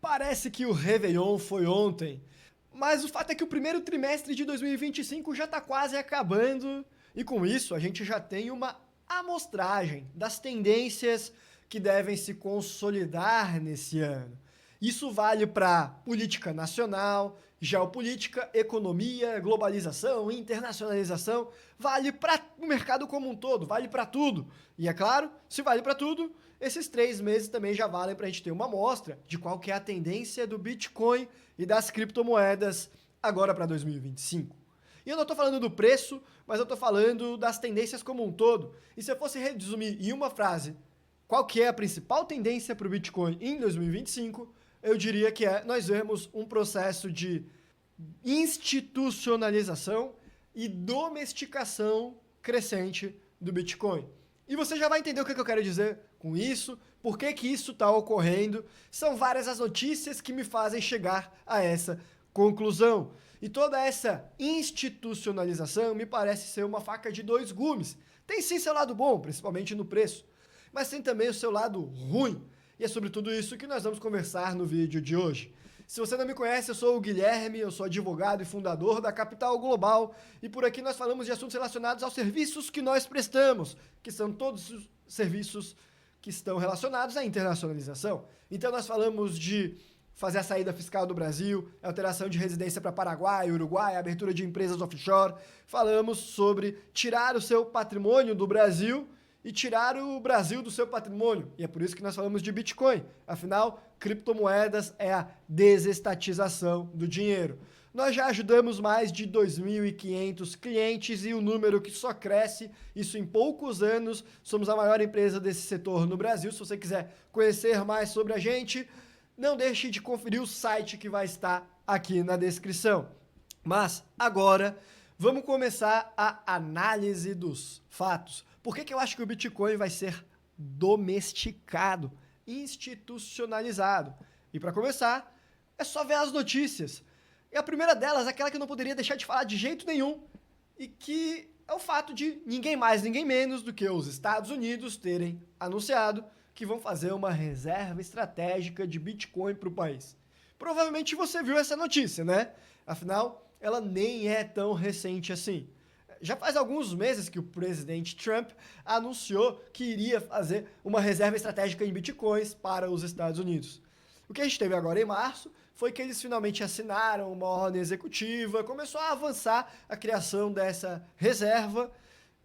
Parece que o Réveillon foi ontem, mas o fato é que o primeiro trimestre de 2025 já está quase acabando e com isso a gente já tem uma amostragem das tendências que devem se consolidar nesse ano. Isso vale para política nacional, geopolítica, economia, globalização, internacionalização, vale para o mercado como um todo, vale para tudo. E é claro, se vale para tudo, esses 3 meses também já valem para a gente ter uma amostra de qual que é a tendência do Bitcoin e das criptomoedas agora para 2025. E eu não estou falando do preço, mas eu estou falando das tendências como um todo. E se eu fosse resumir em uma frase qual que é a principal tendência para o Bitcoin em 2025, eu diria que é nós vemos um processo de institucionalização e domesticação crescente do Bitcoin. E você já vai entender o que eu quero dizer com isso, por que que isso está ocorrendo. São várias as notícias que me fazem chegar a essa conclusão. E toda essa institucionalização me parece ser uma faca de dois gumes. Tem sim seu lado bom, principalmente no preço, mas tem também o seu lado ruim. E é sobre tudo isso que nós vamos conversar no vídeo de hoje. Se você não me conhece, eu sou o Guilherme, eu sou advogado e fundador da Capital Global, e por aqui nós falamos de assuntos relacionados aos serviços que nós prestamos, que são todos os serviços que estão relacionados à internacionalização. Então nós falamos de fazer a saída fiscal do Brasil, alteração de residência para Paraguai, Uruguai, abertura de empresas offshore. Falamos sobre tirar o seu patrimônio do Brasil e tirar o Brasil do seu patrimônio. E é por isso que nós falamos de Bitcoin. Afinal, criptomoedas é a desestatização do dinheiro. Nós já ajudamos mais de 2.500 clientes e o número que só cresce, isso em poucos anos. Somos a maior empresa desse setor no Brasil. Se você quiser conhecer mais sobre a gente, não deixe de conferir o site que vai estar aqui na descrição. Mas agora, vamos começar a análise dos fatos. Por que eu acho que o Bitcoin vai ser domesticado, institucionalizado? E para começar, é só ver as notícias. E a primeira delas é aquela que eu não poderia deixar de falar de jeito nenhum, e que é o fato de ninguém mais, ninguém menos do que os Estados Unidos terem anunciado que vão fazer uma reserva estratégica de Bitcoin para o país. Provavelmente você viu essa notícia, né? Afinal, ela nem é tão recente assim. Já faz alguns meses que o presidente Trump anunciou que iria fazer uma reserva estratégica em bitcoins para os Estados Unidos. O que a gente teve agora em março foi que eles finalmente assinaram uma ordem executiva, começou a avançar a criação dessa reserva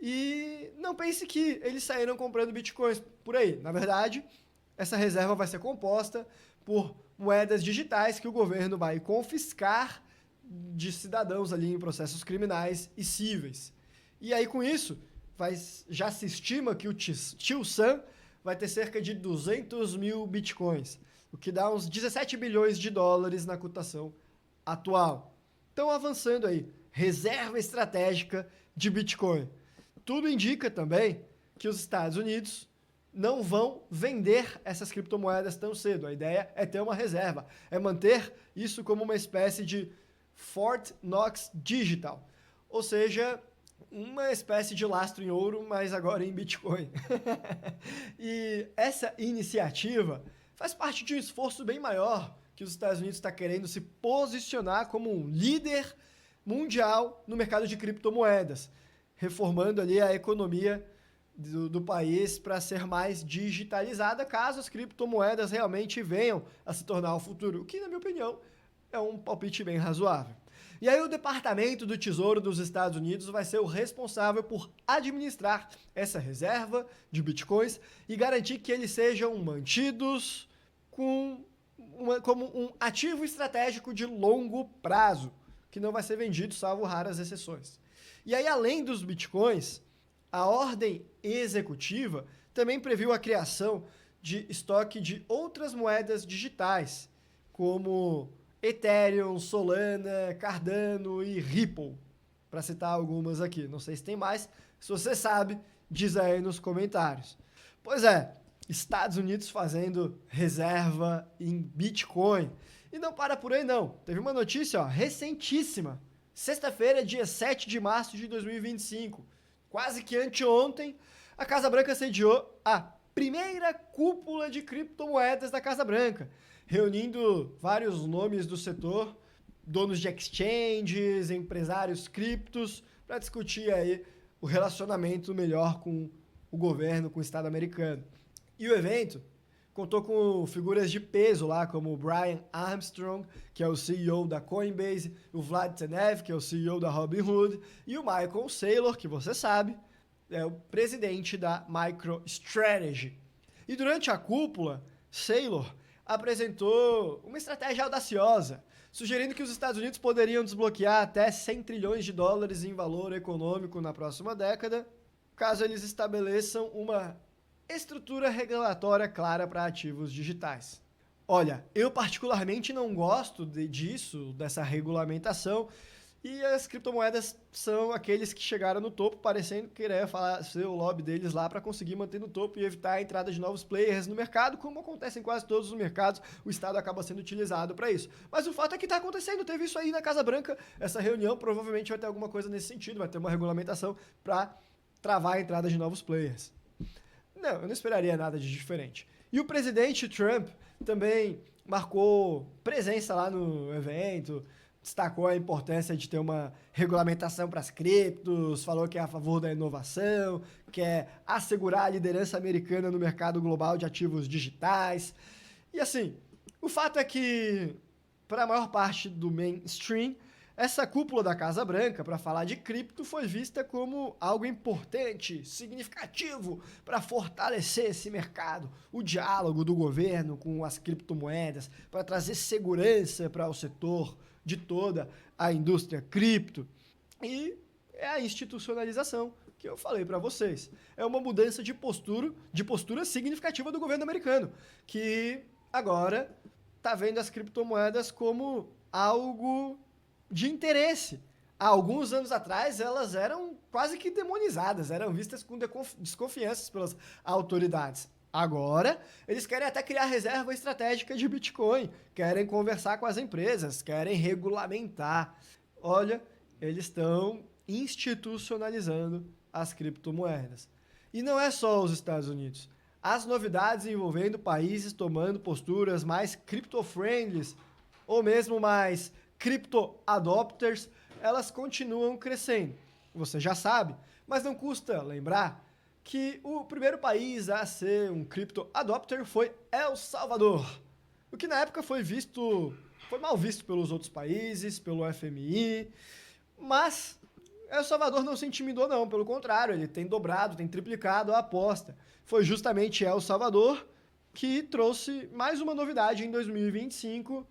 e não pense que eles saíram comprando bitcoins por aí. Na verdade, essa reserva vai ser composta por moedas digitais que o governo vai confiscar de cidadãos ali em processos criminais e cíveis. E aí, com isso, já se estima que o Tio Sam vai ter cerca de 200 mil bitcoins, o que dá uns 17 bilhões de dólares na cotação atual. Então, avançando aí, reserva estratégica de Bitcoin. Tudo indica também que os Estados Unidos não vão vender essas criptomoedas tão cedo. A ideia é ter uma reserva, é manter isso como uma espécie de Fort Knox Digital, ou seja, uma espécie de lastro em ouro, mas agora em Bitcoin. E essa iniciativa faz parte de um esforço bem maior que os Estados Unidos está querendo se posicionar como um líder mundial no mercado de criptomoedas, reformando ali a economia do país para ser mais digitalizada, caso as criptomoedas realmente venham a se tornar o futuro, o que, na minha opinião, é um palpite bem razoável. E aí o Departamento do Tesouro dos Estados Unidos vai ser o responsável por administrar essa reserva de bitcoins e garantir que eles sejam mantidos como um ativo estratégico de longo prazo, que não vai ser vendido, salvo raras exceções. E aí, além dos bitcoins, a ordem executiva também previu a criação de estoque de outras moedas digitais, como Ethereum, Solana, Cardano e Ripple, para citar algumas aqui. Não sei se tem mais. Se você sabe, diz aí nos comentários. Pois é, Estados Unidos fazendo reserva em Bitcoin. E não para por aí não. Teve uma notícia recentíssima. Sexta-feira, dia 7 de março de 2025. Quase que anteontem, a Casa Branca sediou a primeira cúpula de criptomoedas da Casa Branca, reunindo vários nomes do setor, donos de exchanges, empresários criptos, para discutir aí o relacionamento melhor com o governo, com o Estado americano. E o evento contou com figuras de peso lá, como o Brian Armstrong, que é o CEO da Coinbase, o Vlad Tenev, que é o CEO da Robinhood, e o Michael Saylor, que você sabe, é o presidente da MicroStrategy. E durante a cúpula, Saylor apresentou uma estratégia audaciosa, sugerindo que os Estados Unidos poderiam desbloquear até 100 trilhões de dólares em valor econômico na próxima década, caso eles estabeleçam uma estrutura regulatória clara para ativos digitais. Olha, eu particularmente não gosto disso, dessa regulamentação, e as criptomoedas são aqueles que chegaram no topo, parecendo querer ser o lobby deles lá para conseguir manter no topo e evitar a entrada de novos players no mercado, como acontece em quase todos os mercados, o Estado acaba sendo utilizado para isso. Mas o fato é que está acontecendo, teve isso aí na Casa Branca, essa reunião provavelmente vai ter alguma coisa nesse sentido, vai ter uma regulamentação para travar a entrada de novos players. Não, eu não esperaria nada de diferente. E o presidente Trump também marcou presença lá no evento, destacou a importância de ter uma regulamentação para as criptos, falou que é a favor da inovação, quer assegurar a liderança americana no mercado global de ativos digitais. E assim, o fato é que, para a maior parte do mainstream, essa cúpula da Casa Branca, para falar de cripto, foi vista como algo importante, significativo para fortalecer esse mercado, o diálogo do governo com as criptomoedas, para trazer segurança para o setor de toda a indústria cripto. E é a institucionalização que eu falei para vocês. É uma mudança de postura significativa do governo americano, que agora está vendo as criptomoedas como algo de interesse. Há alguns anos atrás, elas eram quase que demonizadas, eram vistas com desconfianças pelas autoridades. Agora, eles querem até criar reserva estratégica de Bitcoin, querem conversar com as empresas, querem regulamentar. Olha, eles estão institucionalizando as criptomoedas. E não é só os Estados Unidos. As novidades envolvendo países tomando posturas mais crypto-friendly ou mesmo mais crypto adopters, elas continuam crescendo. Você já sabe, mas não custa lembrar que o primeiro país a ser um crypto adopter foi El Salvador, o que na época foi mal visto pelos outros países, pelo FMI, mas El Salvador não se intimidou não, pelo contrário, ele tem dobrado, tem triplicado a aposta. Foi justamente El Salvador que trouxe mais uma novidade em 2025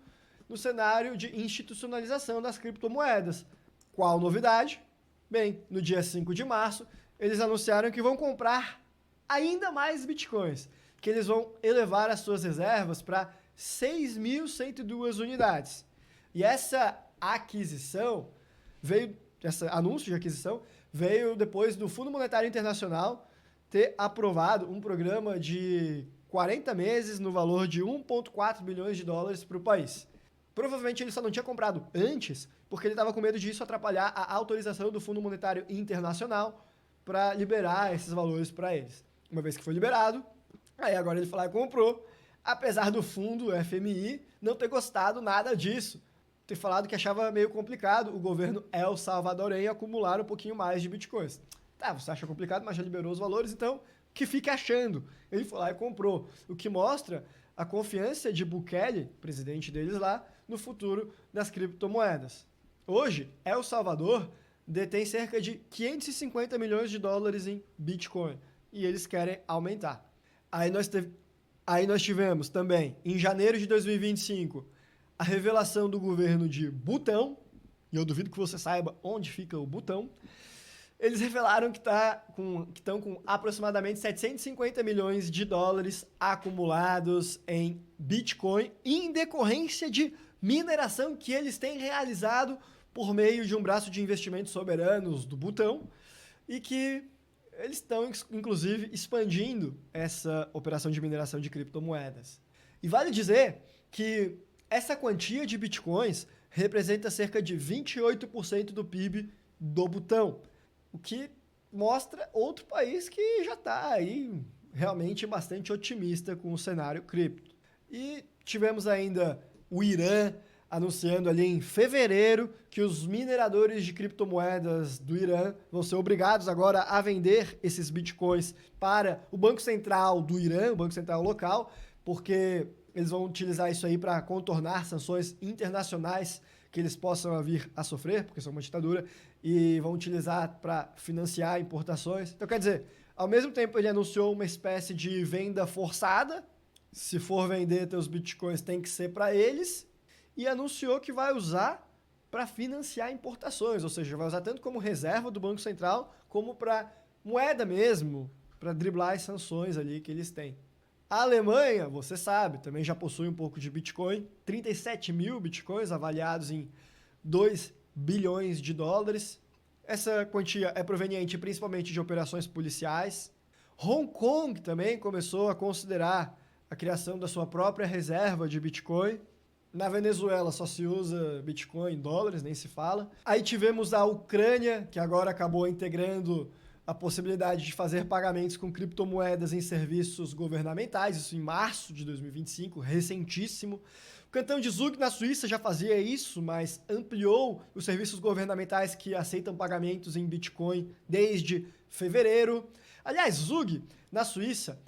no cenário de institucionalização das criptomoedas. Qual novidade? Bem, no dia 5 de março, eles anunciaram que vão comprar ainda mais bitcoins, que eles vão elevar as suas reservas para 6.102 unidades. E esse anúncio de aquisição veio depois do Fundo Monetário Internacional ter aprovado um programa de 40 meses no valor de 1,4 bilhões de dólares para o país. Provavelmente ele só não tinha comprado antes, porque ele estava com medo disso atrapalhar a autorização do Fundo Monetário Internacional para liberar esses valores para eles. Uma vez que foi liberado, aí agora ele foi lá e comprou, apesar do fundo FMI não ter gostado nada disso, ter falado que achava meio complicado o governo El Salvadorenho acumular um pouquinho mais de bitcoins. Tá, você acha complicado, mas já liberou os valores, então que fique achando. Ele foi lá e comprou, o que mostra a confiança de Bukele, presidente deles lá, no futuro das criptomoedas. Hoje, El Salvador detém cerca de 550 milhões de dólares em Bitcoin e eles querem aumentar. Aí nós tivemos também, em janeiro de 2025, a revelação do governo de Butão, e eu duvido que você saiba onde fica o Butão. Eles revelaram que estão com aproximadamente 750 milhões de dólares acumulados em Bitcoin em decorrência de mineração que eles têm realizado por meio de um braço de investimentos soberanos do Butão e que eles estão, inclusive, expandindo essa operação de mineração de criptomoedas. E vale dizer que essa quantia de Bitcoins representa cerca de 28% do PIB do Butão, o que mostra outro país que já está aí realmente bastante otimista com o cenário cripto. E Tivemos ainda o Irã anunciando ali em fevereiro que os mineradores de criptomoedas do Irã vão ser obrigados agora a vender esses bitcoins para o Banco Central do Irã, o Banco Central local, porque eles vão utilizar isso aí para contornar sanções internacionais que eles possam vir a sofrer, porque são uma ditadura, e vão utilizar para financiar importações. Então, quer dizer, ao mesmo tempo ele anunciou uma espécie de venda forçada, se for vender teus bitcoins tem que ser para eles, e anunciou que vai usar para financiar importações, ou seja, vai usar tanto como reserva do Banco Central, como para moeda mesmo, para driblar as sanções ali que eles têm. A Alemanha, você sabe, também já possui um pouco de Bitcoin, 37 mil Bitcoins avaliados em 2 bilhões de dólares. Essa quantia é proveniente principalmente de operações policiais. Hong Kong também começou a considerar a criação da sua própria reserva de Bitcoin. Na Venezuela só se usa Bitcoin em dólares, nem se fala. Aí tivemos a Ucrânia, que agora acabou integrando a possibilidade de fazer pagamentos com criptomoedas em serviços governamentais, isso em março de 2025, recentíssimo. O Cantão de Zug, na Suíça, já fazia isso, mas ampliou os serviços governamentais que aceitam pagamentos em Bitcoin desde fevereiro. Aliás, Zug, na Suíça,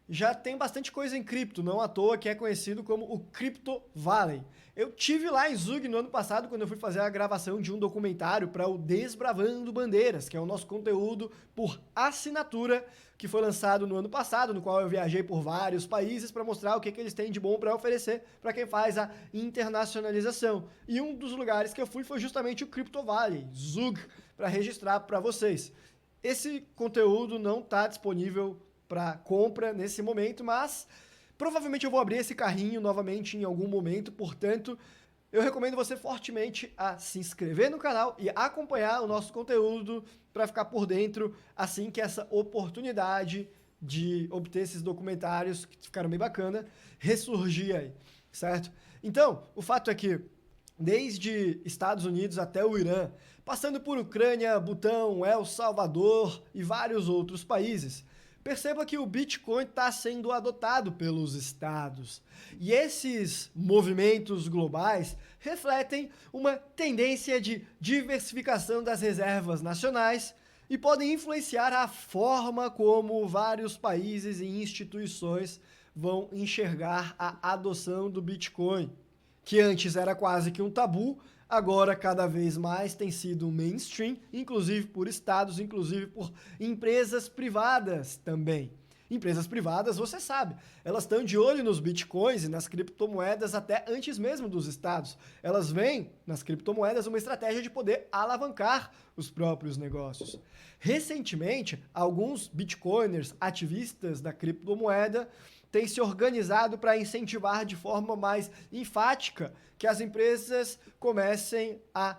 já tem bastante coisa em cripto, não à toa que é conhecido como o Crypto Valley. Eu tive lá em Zug no ano passado, quando eu fui fazer a gravação de um documentário para o Desbravando Bandeiras, que é o nosso conteúdo por assinatura, que foi lançado no ano passado, no qual eu viajei por vários países para mostrar o que eles têm de bom para oferecer para quem faz a internacionalização. E um dos lugares que eu fui foi justamente o Crypto Valley, Zug, para registrar para vocês. Esse conteúdo não está disponível para compra nesse momento, mas provavelmente eu vou abrir esse carrinho novamente em algum momento, portanto, eu recomendo você fortemente a se inscrever no canal e acompanhar o nosso conteúdo para ficar por dentro assim que essa oportunidade de obter esses documentários, que ficaram bem bacana, ressurgir aí, certo? Então, o fato é que desde Estados Unidos até o Irã, passando por Ucrânia, Butão, El Salvador e vários outros países, perceba que o Bitcoin está sendo adotado pelos estados. E esses movimentos globais refletem uma tendência de diversificação das reservas nacionais e podem influenciar a forma como vários países e instituições vão enxergar a adoção do Bitcoin, que antes era quase que um tabu, agora cada vez mais tem sido mainstream, inclusive por estados, inclusive por empresas privadas também. Empresas privadas, você sabe, elas estão de olho nos bitcoins e nas criptomoedas até antes mesmo dos estados. Elas veem nas criptomoedas uma estratégia de poder alavancar os próprios negócios. Recentemente, alguns bitcoiners ativistas da criptomoeda têm se organizado para incentivar de forma mais enfática que as empresas comecem a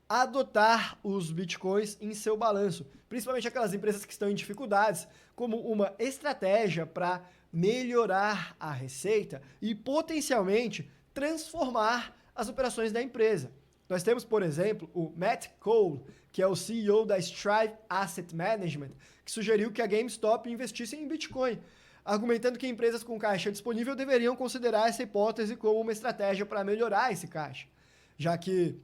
adotar os bitcoins em seu balanço, principalmente aquelas empresas que estão em dificuldades, como uma estratégia para melhorar a receita e potencialmente transformar as operações da empresa. Nós temos, por exemplo, o Matt Cole, que é o CEO da Strive Asset Management, que sugeriu que a GameStop investisse em Bitcoin, argumentando que empresas com caixa disponível deveriam considerar essa hipótese como uma estratégia para melhorar esse caixa, já que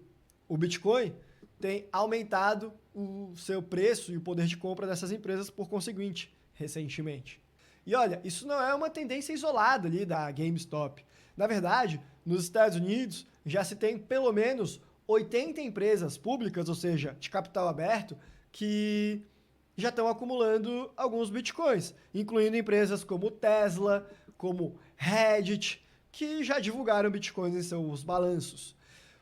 o Bitcoin tem aumentado o seu preço e o poder de compra dessas empresas por conseguinte, recentemente. E olha, isso não é uma tendência isolada ali da GameStop. Na verdade, nos Estados Unidos já se tem pelo menos 80 empresas públicas, ou seja, de capital aberto, que já estão acumulando alguns bitcoins, incluindo empresas como Tesla, como Reddit, que já divulgaram bitcoins em seus balanços.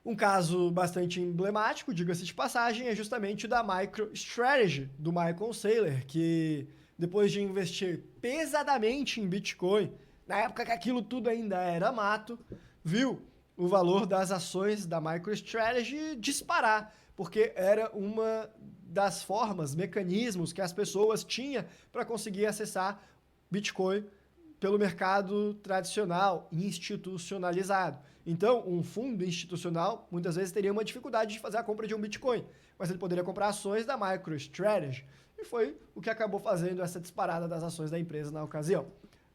Um caso bastante emblemático, diga-se de passagem, é justamente o da MicroStrategy, do Michael Saylor, que depois de investir pesadamente em Bitcoin, na época que aquilo tudo ainda era mato, viu o valor das ações da MicroStrategy disparar, porque era uma das formas, mecanismos que as pessoas tinham para conseguir acessar Bitcoin pelo mercado tradicional, institucionalizado. Então, um fundo institucional, muitas vezes, teria uma dificuldade de fazer a compra de um Bitcoin, mas ele poderia comprar ações da MicroStrategy, e foi o que acabou fazendo essa disparada das ações da empresa na ocasião.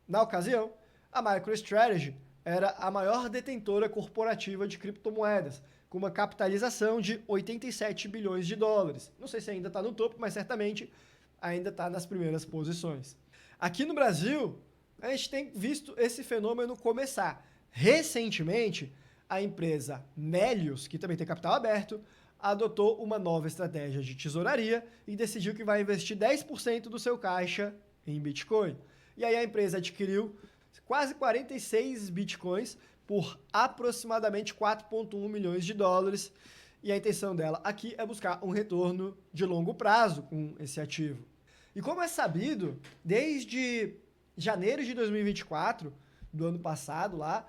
Na ocasião, a MicroStrategy era a maior detentora corporativa de criptomoedas, com uma capitalização de 87 bilhões de dólares. Não sei se ainda está no topo, mas certamente ainda está nas primeiras posições. Aqui no Brasil, a gente tem visto esse fenômeno começar. Recentemente, a empresa Melius, que também tem capital aberto, adotou uma nova estratégia de tesouraria e decidiu que vai investir 10% do seu caixa em Bitcoin. E aí a empresa adquiriu quase 46 Bitcoins por aproximadamente 4,1 milhões de dólares. E a intenção dela aqui é buscar um retorno de longo prazo com esse ativo. E como é sabido, desde janeiro de 2024, do ano passado lá,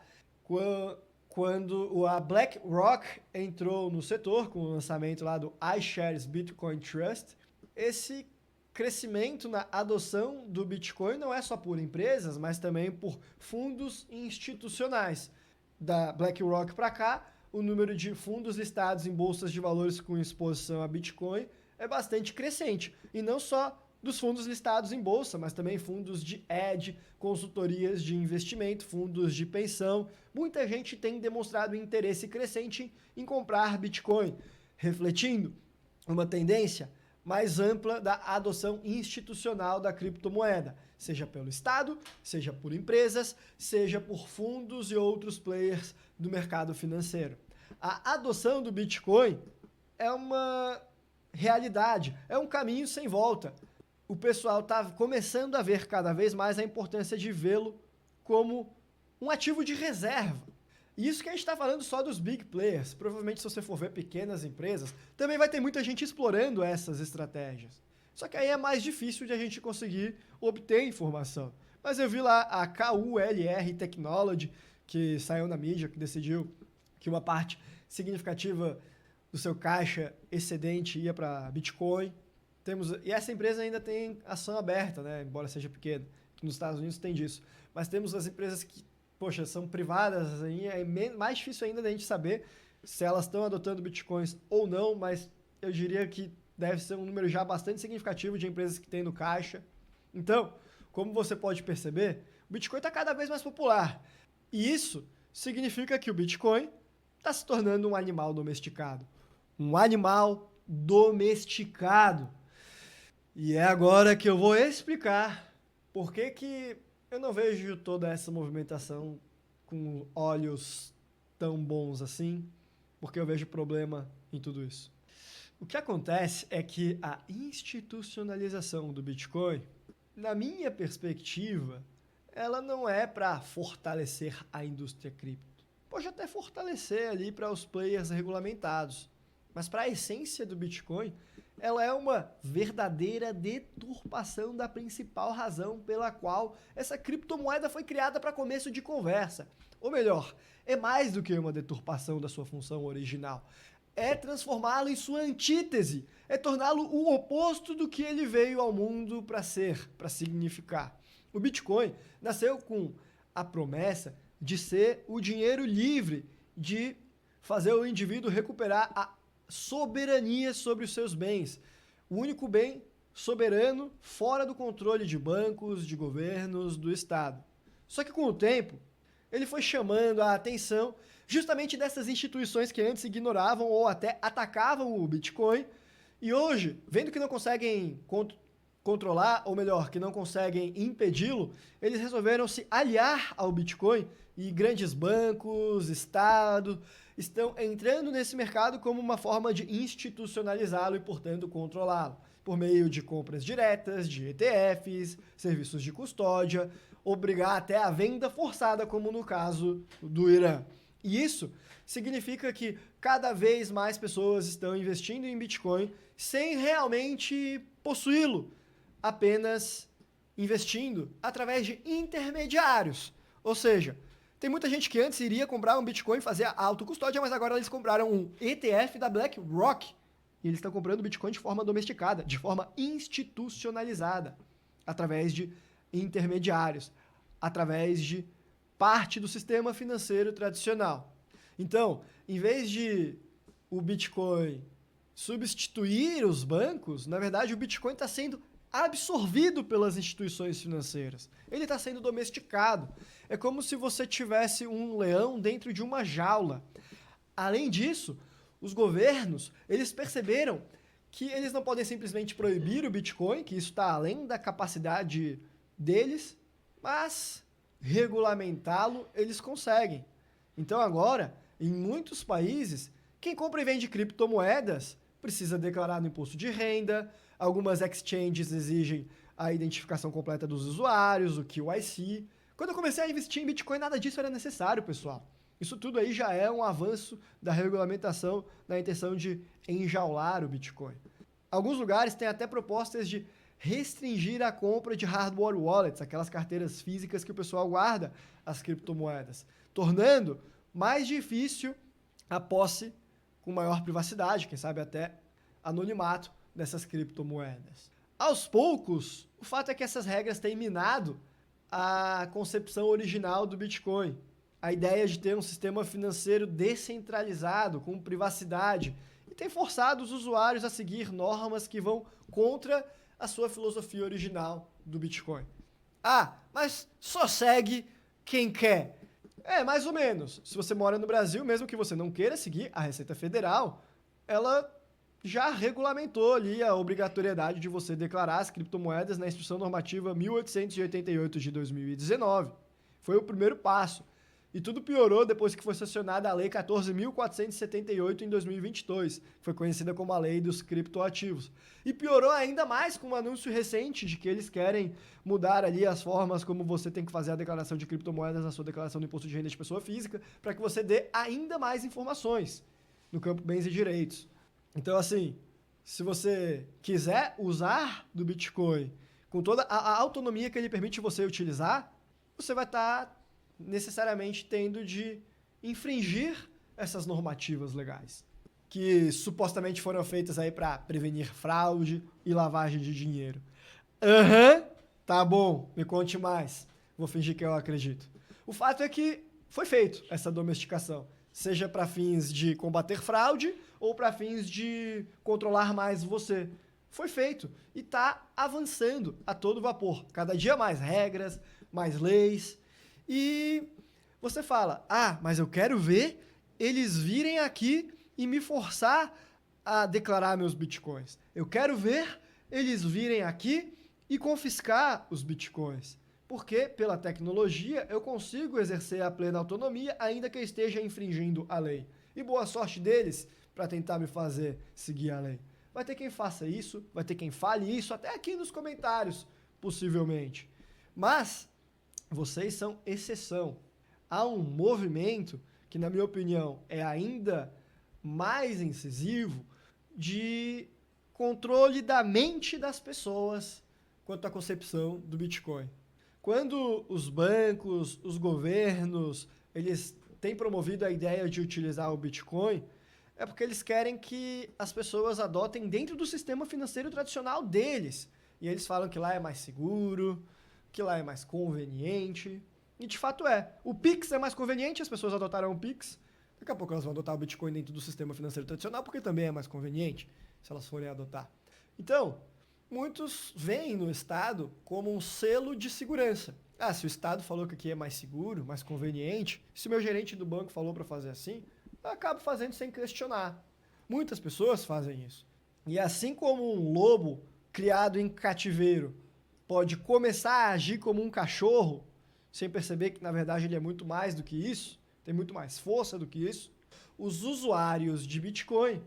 quando a BlackRock entrou no setor com o lançamento lá do iShares Bitcoin Trust, esse crescimento na adoção do Bitcoin não é só por empresas, mas também por fundos institucionais. Da BlackRock para cá, o número de fundos listados em bolsas de valores com exposição a Bitcoin é bastante crescente. E não só dos fundos listados em bolsa, mas também fundos de hedge, consultorias de investimento, fundos de pensão. Muita gente tem demonstrado interesse crescente em comprar Bitcoin, refletindo uma tendência mais ampla da adoção institucional da criptomoeda, seja pelo Estado, seja por empresas, seja por fundos e outros players do mercado financeiro. A adoção do Bitcoin é uma realidade, é um caminho sem volta. O pessoal está começando a ver cada vez mais a importância de vê-lo como um ativo de reserva. E isso que a gente está falando só dos big players. Provavelmente, se você for ver pequenas empresas, também vai ter muita gente explorando essas estratégias. Só que aí é mais difícil de a gente conseguir obter informação. Mas eu vi lá a KULR Technology, que saiu na mídia, que decidiu que uma parte significativa do seu caixa excedente ia para Bitcoin. E essa empresa ainda tem ação aberta, né? Embora seja pequena. Nos Estados Unidos tem disso. Mas temos as empresas que, poxa, são privadas, aí é mais difícil ainda da gente saber se elas estão adotando bitcoins ou não, mas eu diria que deve ser um número já bastante significativo de empresas que tem no caixa. Então, como você pode perceber, o Bitcoin está cada vez mais popular. E isso significa que o Bitcoin está se tornando um animal domesticado. Um animal domesticado. E é agora que eu vou explicar por que eu não vejo toda essa movimentação com olhos tão bons assim, porque eu vejo problema em tudo isso. O que acontece é que a institucionalização do Bitcoin, na minha perspectiva, ela não é para fortalecer a indústria cripto. Pode até fortalecer ali para os players regulamentados, mas para a essência do Bitcoin, ela é uma verdadeira deturpação da principal razão pela qual essa criptomoeda foi criada para começo de conversa. Ou melhor, é mais do que uma deturpação da sua função original. É transformá-lo em sua antítese, é torná-lo o oposto do que ele veio ao mundo para ser, para significar. O Bitcoin nasceu com a promessa de ser o dinheiro livre, de fazer o indivíduo recuperar a soberania sobre os seus bens. O único bem soberano fora do controle de bancos, de governos, do Estado. Só que com o tempo, ele foi chamando a atenção justamente dessas instituições que antes ignoravam ou até atacavam o Bitcoin. E hoje, vendo que não conseguem controlar, ou melhor, que não conseguem impedi-lo, eles resolveram se aliar ao Bitcoin e grandes bancos, Estado, estão entrando nesse mercado como uma forma de institucionalizá-lo e, portanto, controlá-lo, por meio de compras diretas, de ETFs, serviços de custódia, obrigar até a venda forçada, como no caso do Irã. E isso significa que cada vez mais pessoas estão investindo em Bitcoin sem realmente possuí-lo, apenas investindo através de intermediários. Ou seja, tem muita gente que antes iria comprar um Bitcoin e fazer a autocustódia, mas agora eles compraram um ETF da BlackRock. E eles estão comprando Bitcoin de forma domesticada, de forma institucionalizada, através de intermediários, através de parte do sistema financeiro tradicional. Então, em vez de o Bitcoin substituir os bancos, na verdade o Bitcoin está sendo absorvido pelas instituições financeiras. Ele está sendo domesticado. É como se você tivesse um leão dentro de uma jaula. Além disso, os governos, eles perceberam que eles não podem simplesmente proibir o Bitcoin, que isso está além da capacidade deles, mas regulamentá-lo eles conseguem. Então agora, em muitos países, quem compra e vende criptomoedas precisa declarar no imposto de renda, algumas exchanges exigem a identificação completa dos usuários, o QIC. Quando eu comecei a investir em Bitcoin, nada disso era necessário, pessoal. Isso tudo aí já é um avanço da regulamentação na intenção de enjaular o Bitcoin. Alguns lugares têm até propostas de restringir a compra de hardware wallets, aquelas carteiras físicas que o pessoal guarda as criptomoedas, tornando mais difícil a posse com maior privacidade, quem sabe até anonimato dessas criptomoedas. Aos poucos, o fato é que essas regras têm minado a concepção original do Bitcoin. A ideia de ter um sistema financeiro descentralizado, com privacidade, e tem forçado os usuários a seguir normas que vão contra a sua filosofia original do Bitcoin. Ah, mas só segue quem quer. É, mais ou menos. Se você mora no Brasil, mesmo que você não queira seguir, a Receita Federal, ela já regulamentou ali a obrigatoriedade de você declarar as criptomoedas na Instrução Normativa 1888 de 2019. Foi o primeiro passo. E tudo piorou depois que foi sancionada a Lei 14.478 em 2022, que foi conhecida como a Lei dos Criptoativos. E piorou ainda mais com um anúncio recente de que eles querem mudar ali as formas como você tem que fazer a declaração de criptomoedas na sua declaração do imposto de renda de pessoa física, para que você dê ainda mais informações no campo bens e direitos. Então, assim, se você quiser usar do Bitcoin com toda a autonomia que ele permite você utilizar, você vai estar necessariamente tendo de infringir essas normativas legais, que supostamente foram feitas aí para prevenir fraude e lavagem de dinheiro. Tá bom, me conte mais. Vou fingir que eu acredito. O fato é que foi feito essa domesticação, seja para fins de combater fraude ou para fins de controlar mais você. Foi feito e está avançando a todo vapor. Cada dia mais regras, mais leis. E você fala, mas eu quero ver eles virem aqui e me forçar a declarar meus bitcoins. Eu quero ver eles virem aqui e confiscar os bitcoins. Porque, pela tecnologia, eu consigo exercer a plena autonomia, ainda que eu esteja infringindo a lei. E boa sorte deles para tentar me fazer seguir a lei. Vai ter quem faça isso, vai ter quem fale isso, até aqui nos comentários, possivelmente. Mas vocês são exceção. Há um movimento que, na minha opinião, é ainda mais incisivo de controle da mente das pessoas quanto à concepção do Bitcoin. Quando os bancos, os governos, eles têm promovido a ideia de utilizar o Bitcoin, é porque eles querem que as pessoas adotem dentro do sistema financeiro tradicional deles. E eles falam que lá é mais seguro, que lá é mais conveniente. E de fato é. O Pix é mais conveniente, as pessoas adotaram o Pix. Daqui a pouco elas vão adotar o Bitcoin dentro do sistema financeiro tradicional, porque também é mais conveniente, se elas forem adotar. Então, muitos veem no Estado como um selo de segurança. Se o Estado falou que aqui é mais seguro, mais conveniente, se o meu gerente do banco falou para fazer assim, eu acabo fazendo sem questionar. Muitas pessoas fazem isso. E assim como um lobo criado em cativeiro pode começar a agir como um cachorro, sem perceber que, na verdade, ele é muito mais do que isso, tem muito mais força do que isso, os usuários de Bitcoin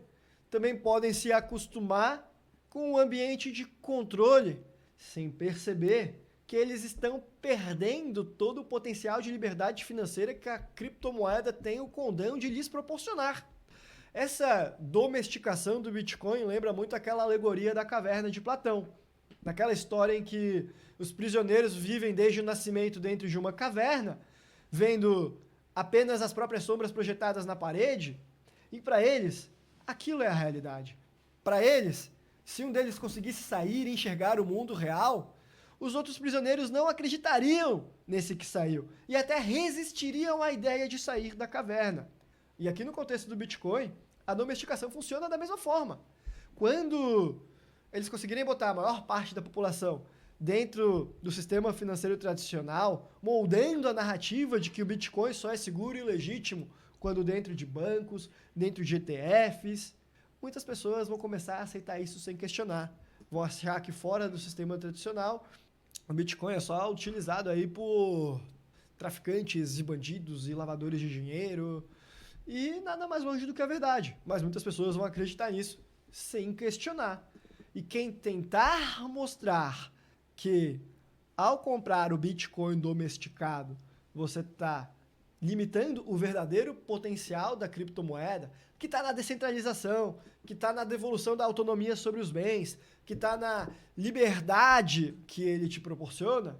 também podem se acostumar com um ambiente de controle, sem perceber que eles estão perdendo todo o potencial de liberdade financeira que a criptomoeda tem o condão de lhes proporcionar. Essa domesticação do Bitcoin lembra muito aquela alegoria da caverna de Platão. Naquela história em que os prisioneiros vivem desde o nascimento dentro de uma caverna, vendo apenas as próprias sombras projetadas na parede, e para eles, aquilo é a realidade. Para eles, se um deles conseguisse sair e enxergar o mundo real, os outros prisioneiros não acreditariam nesse que saiu e até resistiriam à ideia de sair da caverna. E aqui no contexto do Bitcoin, a domesticação funciona da mesma forma. Quando eles conseguirem botar a maior parte da população dentro do sistema financeiro tradicional, moldando a narrativa de que o Bitcoin só é seguro e legítimo quando dentro de bancos, dentro de ETFs, muitas pessoas vão começar a aceitar isso sem questionar. Vão achar que fora do sistema tradicional, o Bitcoin é só utilizado aí por traficantes e bandidos e lavadores de dinheiro, e nada mais longe do que a verdade. Mas muitas pessoas vão acreditar nisso sem questionar. E quem tentar mostrar que ao comprar o Bitcoin domesticado, você está limitando o verdadeiro potencial da criptomoeda, que está na descentralização, que está na devolução da autonomia sobre os bens, que está na liberdade que ele te proporciona,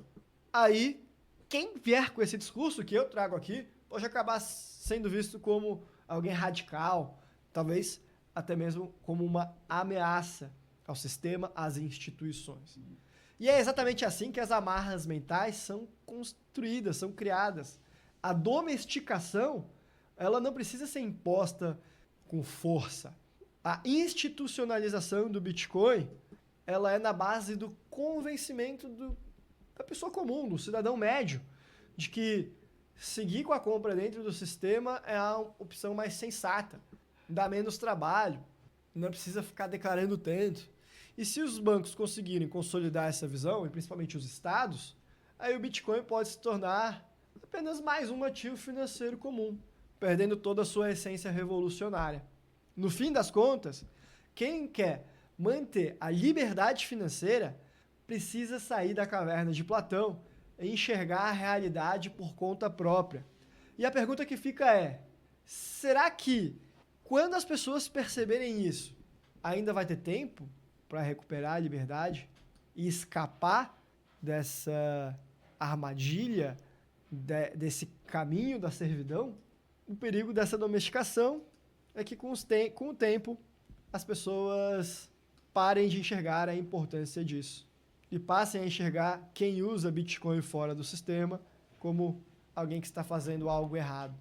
aí quem vier com esse discurso que eu trago aqui pode acabar sendo visto como alguém radical, talvez até mesmo como uma ameaça ao sistema, às instituições. E é exatamente assim que as amarras mentais são construídas, são criadas. A domesticação, ela não precisa ser imposta com força. A institucionalização do Bitcoin, ela é na base do convencimento da pessoa comum, do cidadão médio, de que seguir com a compra dentro do sistema é a opção mais sensata, dá menos trabalho, não precisa ficar declarando tanto. E se os bancos conseguirem consolidar essa visão, e principalmente os estados, aí o Bitcoin pode se tornar apenas mais um ativo financeiro comum, perdendo toda a sua essência revolucionária. No fim das contas, quem quer manter a liberdade financeira precisa sair da caverna de Platão e enxergar a realidade por conta própria. E a pergunta que fica é, será que quando as pessoas perceberem isso, ainda vai ter tempo para recuperar a liberdade e escapar dessa armadilha, desse caminho da servidão? O perigo dessa domesticação é que com o tempo as pessoas parem de enxergar a importância disso e passem a enxergar quem usa Bitcoin fora do sistema como alguém que está fazendo algo errado.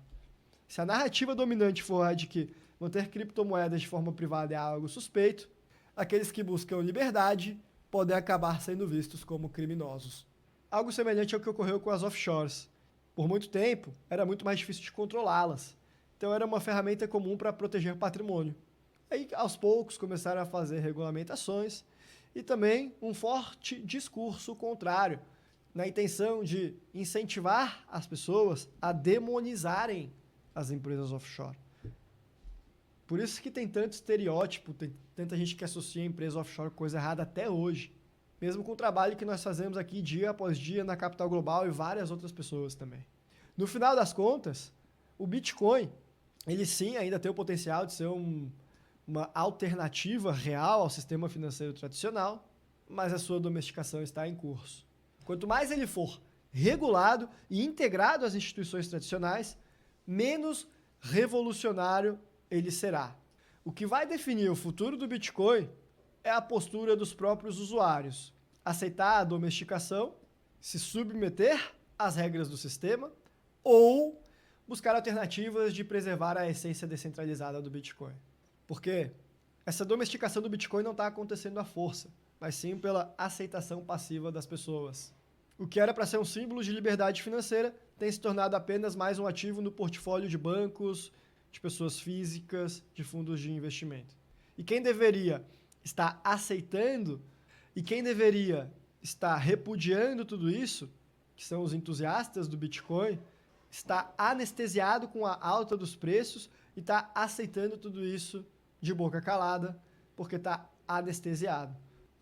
Se a narrativa dominante for a de que manter criptomoedas de forma privada é algo suspeito, aqueles que buscam liberdade podem acabar sendo vistos como criminosos. Algo semelhante ao que ocorreu com as offshores. Por muito tempo, era muito mais difícil de controlá-las. Então era uma ferramenta comum para proteger patrimônio. Aí, aos poucos, começaram a fazer regulamentações e também um forte discurso contrário, na intenção de incentivar as pessoas a demonizarem as empresas offshore. Por isso que tem tanto estereótipo, tem tanta gente que associa a empresa offshore com coisa errada até hoje. Mesmo com o trabalho que nós fazemos aqui dia após dia na capital global e várias outras pessoas também. No final das contas, o Bitcoin, ele sim ainda tem o potencial de ser uma alternativa real ao sistema financeiro tradicional, mas a sua domesticação está em curso. Quanto mais ele for regulado e integrado às instituições tradicionais, menos revolucionário ele será. O que vai definir o futuro do Bitcoin é a postura dos próprios usuários. Aceitar a domesticação, se submeter às regras do sistema ou buscar alternativas de preservar a essência descentralizada do Bitcoin. Porque essa domesticação do Bitcoin não está acontecendo à força, mas sim pela aceitação passiva das pessoas. O que era para ser um símbolo de liberdade financeira tem se tornado apenas mais um ativo no portfólio de bancos, de pessoas físicas, de fundos de investimento. E quem deveria estar aceitando e quem deveria estar repudiando tudo isso, que são os entusiastas do Bitcoin, está anestesiado com a alta dos preços e está aceitando tudo isso de boca calada, porque está anestesiado.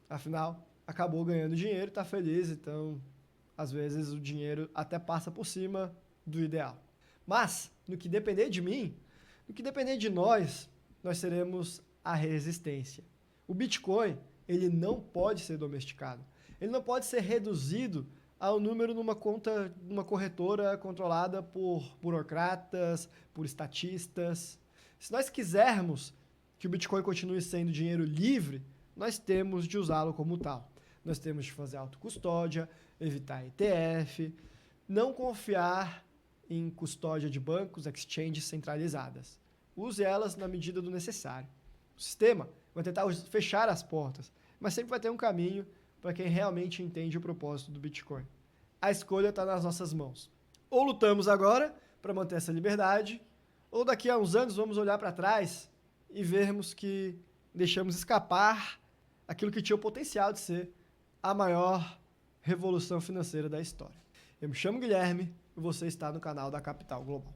Afinal, acabou ganhando dinheiro, está feliz, então, às vezes, o dinheiro até passa por cima do ideal. Mas, no que depender de mim, no que depender de nós, nós seremos a resistência. O Bitcoin, ele não pode ser domesticado. Ele não pode ser reduzido ao número numa conta, numa corretora controlada por burocratas, por estatistas. Se nós quisermos que o Bitcoin continue sendo dinheiro livre, nós temos de usá-lo como tal. Nós temos de fazer autocustódia, evitar ETF, não confiar em custódia de bancos, exchanges centralizadas. Use elas na medida do necessário. O sistema vai tentar fechar as portas, mas sempre vai ter um caminho para quem realmente entende o propósito do Bitcoin. A escolha está nas nossas mãos. Ou lutamos agora para manter essa liberdade, ou daqui a uns anos vamos olhar para trás e vermos que deixamos escapar aquilo que tinha o potencial de ser a maior revolução financeira da história. Eu me chamo Guilherme e você está no canal da Capital Global.